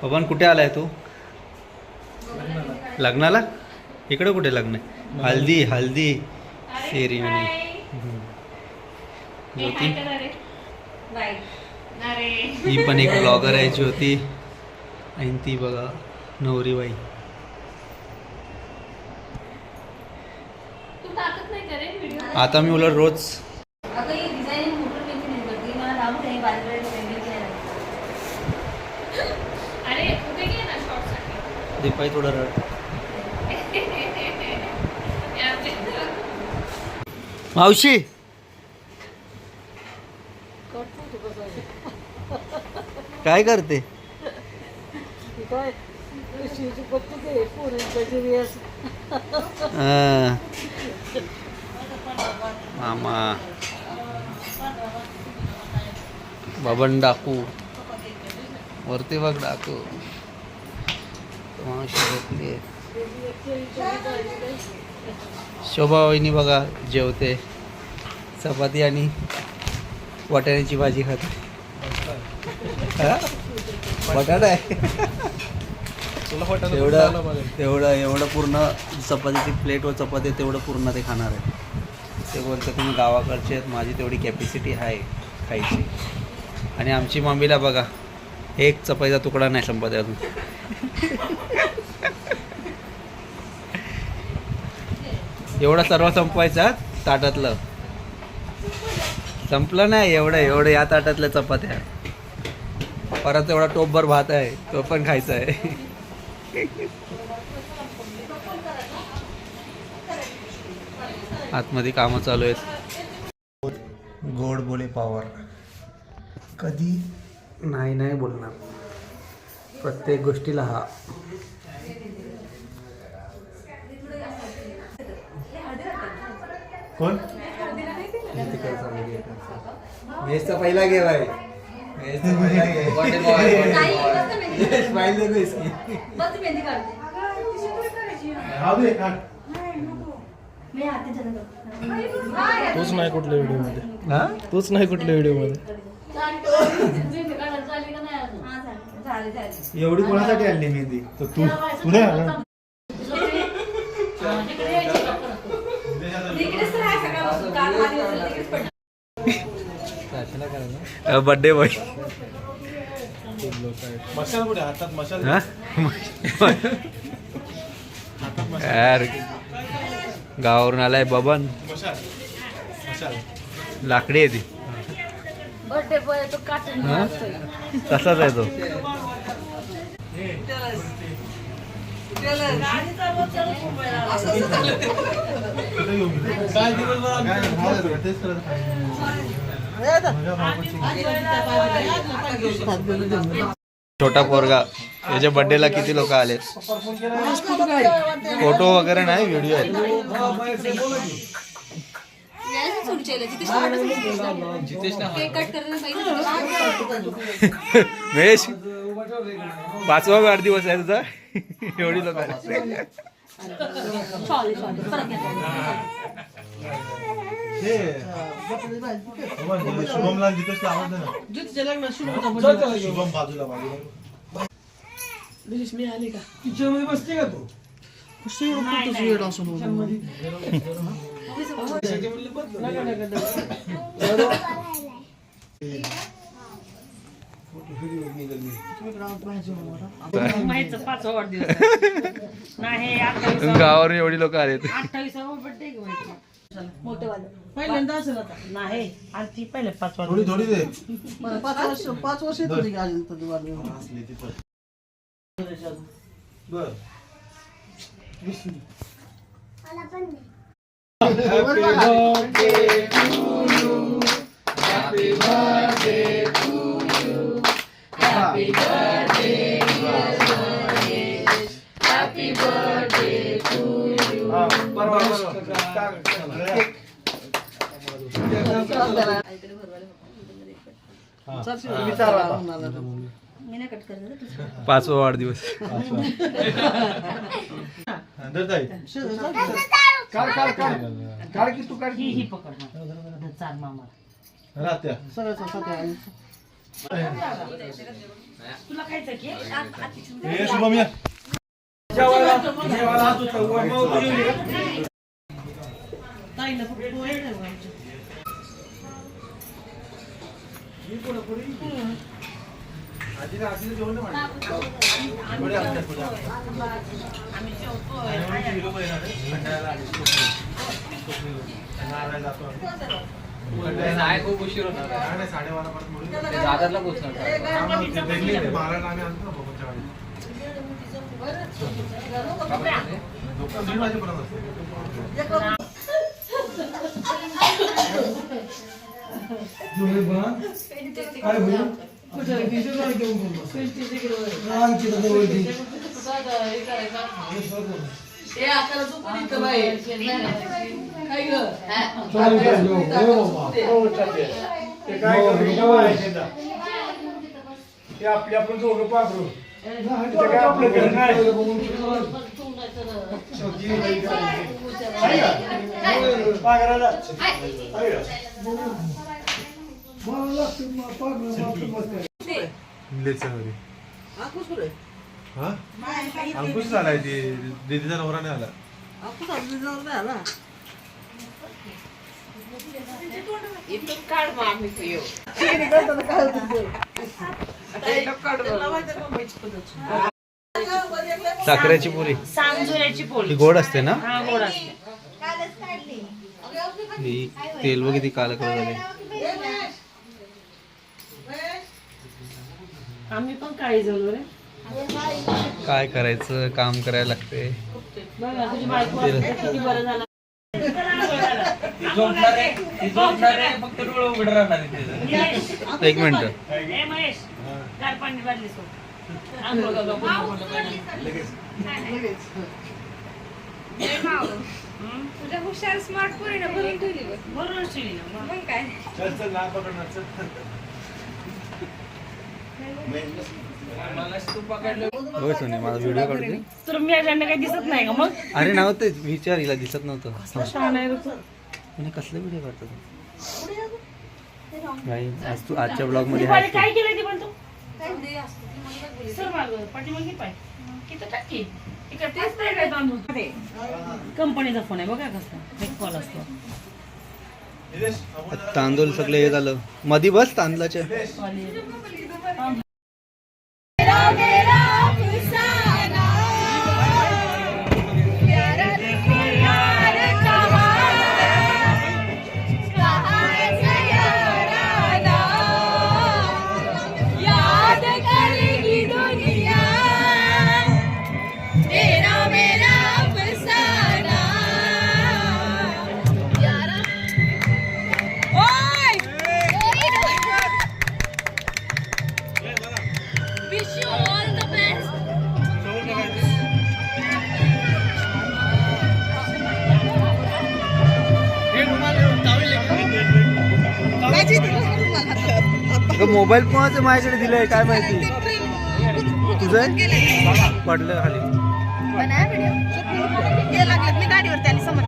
पवन कुठे आलाय तू? लग्नाला? इकडे कुठे लग्न आहे? हल्दी हल्दी सेरिमनी. ज्योती ही पण एक ब्लॉगर आहे ज्योती. आणि ती बघा नवरीबाई. आता मी उलट रोज दीपाई थोडं रड. मावशी काय करते? मामा बाबन डाकू वरती बघ डाकू. शोभा वहिनी बघा जेवते. चपाती आणि वाटाण्याची भाजी खाते. बटाटा आहे एवढं पूर्ण चपातीची प्लेट व चपाती तेवढं पूर्ण ते खाणार आहे. ते बोलते तुम्ही गावाकडचे आहेत, माझी तेवढी कॅपॅसिटी आहे खायची. आणि आमची मम्मीला बघा एक चपातीचा तुकडा नाही संपत आहे अजून. एवढं सर्व संपवायचं ताटातलं संपलं नाही. एवढं या ताटातल्या चपात्या. परत एवढा टोपभर भात आहे तो पण खायचा आहे. आतमध्ये कामं चालू आहेत. गोड बोले पावर. कधी नाही बोलणार. प्रत्येक गोष्टीला हा. कोण मेसचा पहिला घे भाई. तूच नाही कुठल्या व्हिडिओ मध्ये. तूच नाही कुठल्या व्हिडिओ मध्ये. एवढी कोणासाठी आणली मेहंदी? तू नाही आला. Birthday boy. मशाल कुठे? हातात मशाल. यार गावावरून आलाय बबन. लाकडी आहे ती. बर्थडे बॉय तो काटून तसाच आहे तो. छोटा पोरगा. याच्या बर्थडेला किती लोक आले? फोटो वगैरे नाही, व्हिडिओ आहेत. महेश 5वा वाढदिवस आहे तुझा. एवढी लोक आले. शुभमला जितेशला आवाज दे ना. शुभम बाजूला मी आली का? किचन मध्ये बसते का तू? गावावरून एवढी लोक आले. पहिल्यांदा असेल आता. नाही आणखी पहिले 5 वर्ष. थोडी दे. 5 वर्ष तुझी गाडी बर. पाचवा वाढदिवस. राहत्या तुला खायचं की हे शुभम या ताईला फक्त पोहे ठेवायचे. आम्ही जेवतोय. नाही खूप उशीर होणार दादरला पोहोचणार आपले आपण दोघं पाकरू आपलं घर नाही अंकुश झालाय ते दीदीचा नवरा नाही आला साखरेची पुरी सांजुऱ्याची पोळी ही गोड असते ना हा गोड असते. ही तेल व किती काल झाले आम्ही पण काळी जणू रे. काय करायचं काम करायला लागते बघा तुझी बायको असते किती बरं झालं. एक मिनिट ए महेश गार पाणी बादली सोड. आंघोळ कर गं, तुझ्या हुशार स्मार्ट पोरी ना भरून ठेवली बघ. बरोबर शिवी ना मग. मग काय चल चल ना पकडणार चल होय सोनी माझा व्हिडिओ काढते तर मी अजांना काही दिसत नाही का मग. अरे नव्हते विचार हिला दिसत नव्हतं छान आहे रे तू. म्हणे कसले व्हिडिओ काढतो तू नाही आज तू आजच्या ब्लॉग मध्ये दुपारी आहेस काय केलं ते पण तू सर मागं पाठीमागे पाय किती टाकी इकडे तेच नाही काय तांदूळ कंपनीचा फोन आहे बघा कसला एक कॉल असतो. तू तांदूळ सगळे हे झालं मधी बस तांदळाच्या Wish you all the best. Mobile कोणाचं माझ्याकडे दिलंय काय माहिती तुझं पडलं खाली मी गाडीवरती आली समोर.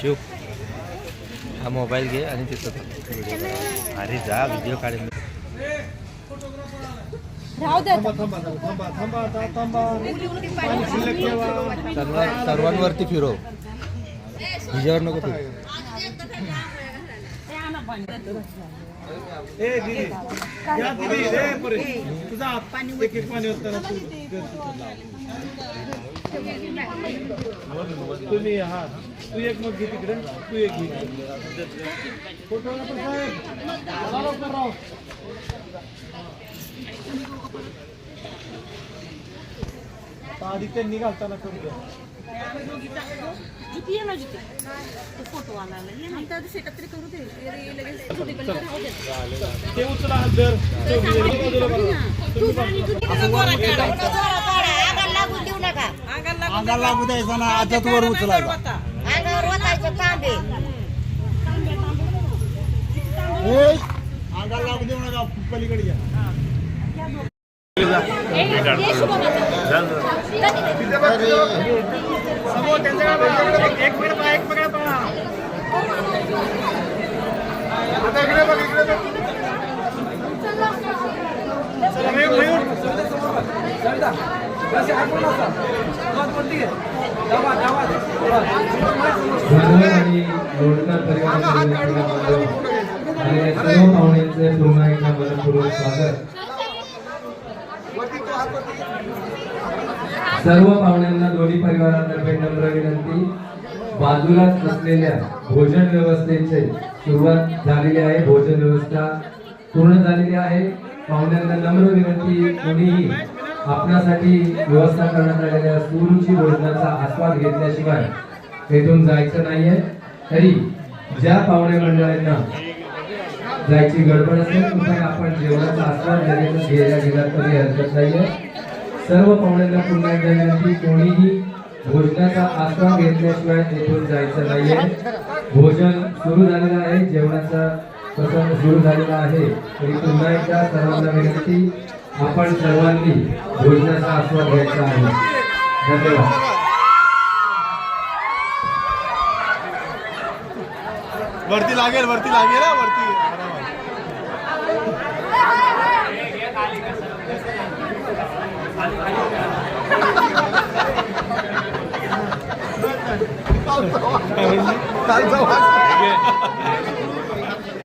चुप हा मोबाईल घे आणि तिथं व्हिडिओ काढ. अरे जा व्हिडिओ काढेल सर्वांवरती फिरव हिच्यावर नको तू ते आणा पाणी तुम्ही हा तू एक मग घे तिकडे तू एक घे आधी त्यांनी घालताना करू द्या जिथे ये ना जिथे तो फोटो आला ये ना तर सेटअप तरी करू दे ते उचला हात धर अंगाला लागू द्यायचा ना आजात वर उचलायचा अंगावर वाचायचं तांबे अंगाला लागू देऊ नका पलीकडे घ्या एक मिनिट आणि लोणकर आणि सर्व पाहुण्यांचे पुन्हा एकदा मनपूर्वक स्वागत. सर्व पाहुण्यांना दोन्ही परिवारातर्फे नम्र विनंती, बाजूलाच असलेल्या भोजन व्यवस्थेची सुरुवात झालेली आहे. भोजन व्यवस्था पूर्ण झालेली आहे. पाहुण्यांना नम्र विनंती, कोणीही आपणासाठी व्यवस्था करण्यात आलेल्या सुरुची भोजनाचा आस्वाद घेतल्याशिवाय येथून जायचं नाहीये. तरी ज्या पाहुणे मंडळींना जायची गडबड असेल कृपया आपण जेवणाचा आस्वाद लगेच घ्यायला गेला तरी हरकत नाहीये. सर्व पाहुण्यांना पुन्हा एकदा विनंती, कोणीही भोजनाचा आस्वाद घेतल्याशिवाय येथून जायचं नाहीये. भोजन सुरू झालेलं आहे, जेवणाचा प्रसंग सुरू झालेला आहे. तरी पुन्हा एकदा सर्वांना विनंती, आपण सर्वांनी भोजनाचा आस्वाद घ्यायचा आहे. धन्यवाद. वरती लागेल वरती काल